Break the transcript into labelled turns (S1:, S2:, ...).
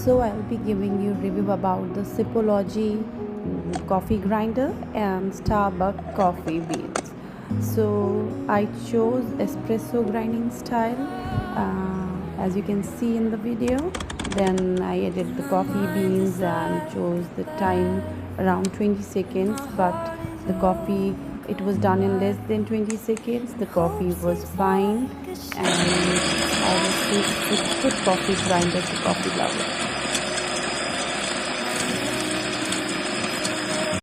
S1: So I'll be giving you review about the Sipologie coffee grinder and Starbucks coffee beans. So I chose espresso grinding style, as you can see in the video. Then I added the coffee beans and chose the time around 20 seconds, but the coffee, it was done in less than 20 seconds. The coffee was fine, and I was with good coffee grinder to coffee lovers.